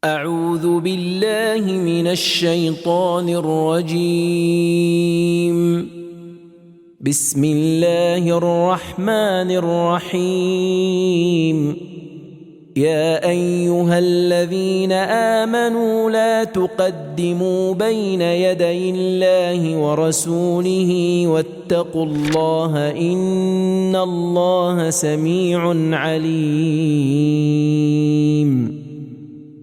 أعوذ بالله من الشيطان الرجيم. بسم الله الرحمن الرحيم. يا أيها الذين آمنوا لا تقدموا بين يدي الله ورسوله واتقوا الله إن الله سميع عليم.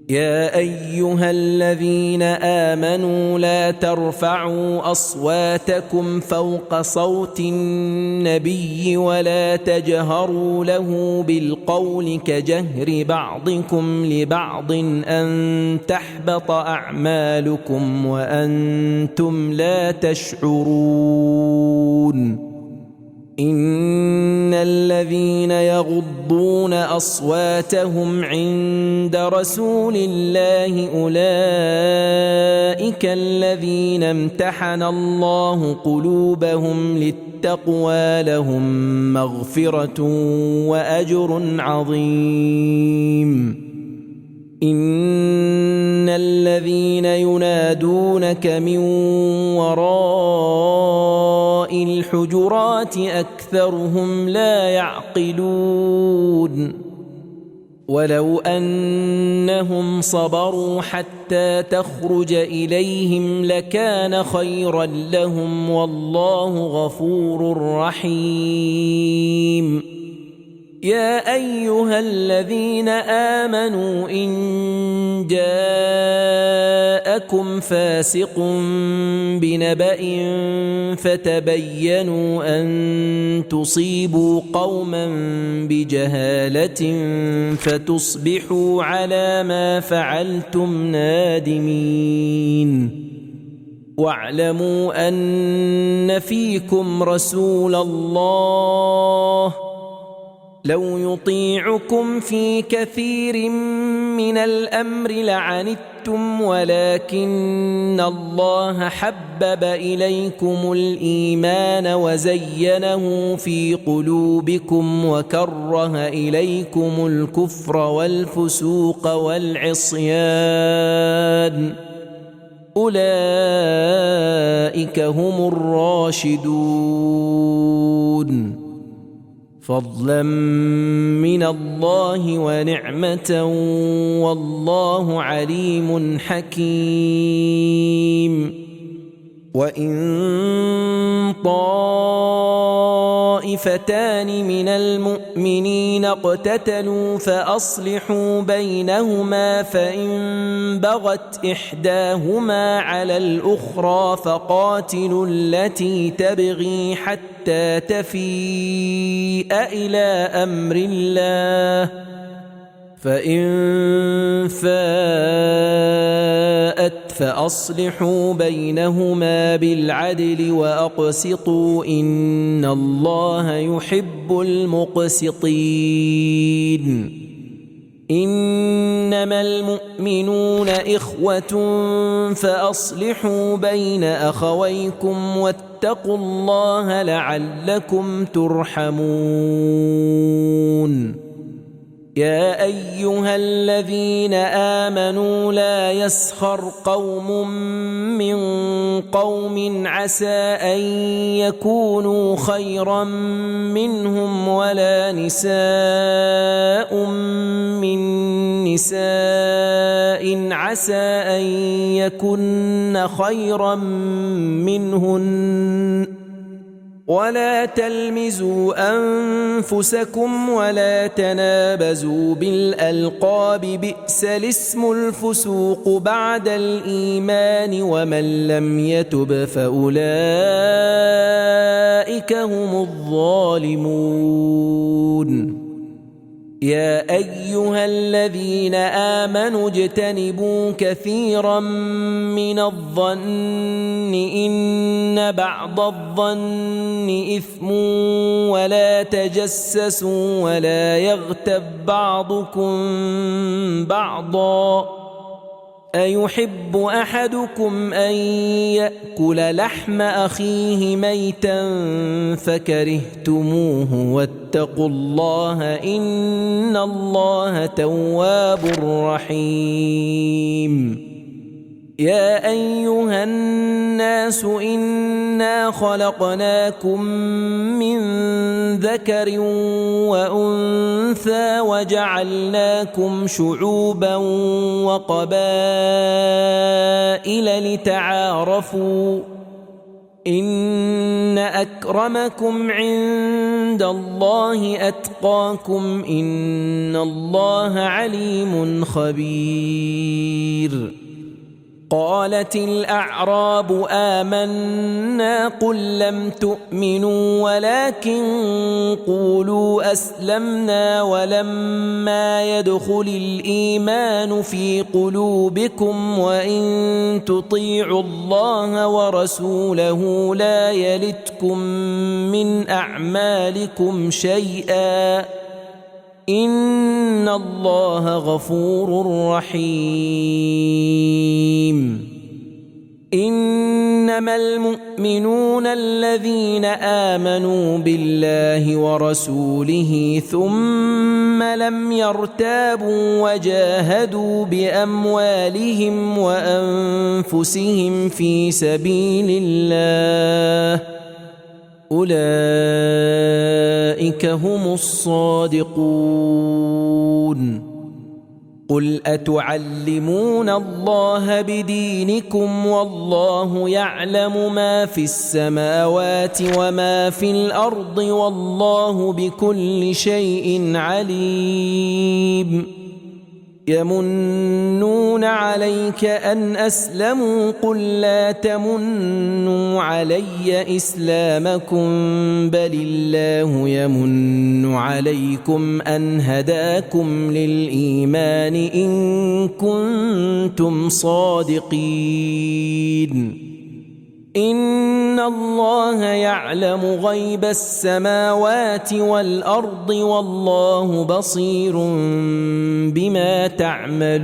يا أيها الذين آمنوا لا ترفعوا أصواتكم فوق صوت النبي ولا تجهروا له بالقول كجهر بعضكم لبعض أن تحبط أعمالكم وأنتم لا تشعرون. إن الذين يغضون أصواتهم عند رسول الله أولئك الذين امتحن الله قلوبهم للتقوى لهم مغفرة وأجر عظيم. إن الذين ينادونك من وراء الحجرات أكثرهم لا يعقلون. ولو أنهم صبروا حتى تخرج إليهم لكان خيرا لهم والله غفور رحيم. يا أيها الذين آمنوا إن جاءكم فاسق بنبأ فتبينوا أن تصيبوا قوما بجهالة فتصبحوا على ما فعلتم نادمين. واعلموا أن فيكم رسول الله لو يطيعكم في كثير من الأمر لعنتم ولكن الله حبب إليكم الإيمان وزينه في قلوبكم وكره إليكم الكفر والفسوق والعصيان أولئك هم الراشدون فضلا من الله ونعمة والله عليم حكيم. وإن طائفتان من المؤمنين اقتتلوا فأصلحوا بينهما فإن بغت إحداهما على الأخرى فقاتلوا التي تبغي حتى تفيء إلى أمر الله فإن فاءت فأصلحوا بينهما بالعدل وأقسطوا إن الله يحب المقسطين. إنما المؤمنون إخوة فأصلحوا بين أخويكم واتقوا الله لعلكم ترحمون. يا أيها الذين آمنوا لا يسخر قوم من قوم عسى أن يكونوا خيرا منهم ولا نساء من نساء عسى أن يكن خيرا منهن ولا تلمزوا أنفسكم ولا تنابزوا بالألقاب بئس الاسم الفسوق بعد الإيمان ومن لم يتب فأولئك هم الظالمون. يا أيها الذين آمنوا اجتنبوا كثيرا من الظن إن بعض الظن إثم ولا تجسسوا ولا يغتب بعضكم بعضا أيحب أحدكم أن يأكل لحم أخيه ميتا فكرهتموه واتقوا الله إن الله تواب رحيم. يا أيها الناس إنا خلقناكم من ذكر وأنثى وجعلناكم شعوبا وقبائل لتعارفوا إن أكرمكم عند الله أتقاكم إن الله عليم خبير. قالت الأعراب آمنا قل لم تؤمنوا ولكن قولوا أسلمنا ولما يدخل الإيمان في قلوبكم وإن تطيعوا الله ورسوله لا يلتكم من أعمالكم شيئا إن الله غفور رحيم. إنما المؤمنون الذين آمنوا بالله ورسوله ثم لم يرتابوا وجاهدوا بأموالهم وأنفسهم في سبيل الله أولئك هم الصادقون. قل أتعلمون الله بدينكم والله يعلم ما في السماوات وما في الأرض والله بكل شيء عليم. يمنون عليك أن أسلموا قل لا تمنوا علي إسلامكم بل الله يمن عليكم أن هداكم للإيمان إن كنتم صادقين. إن الله يعلم غيب السماوات والأرض والله بصير بما تعملون.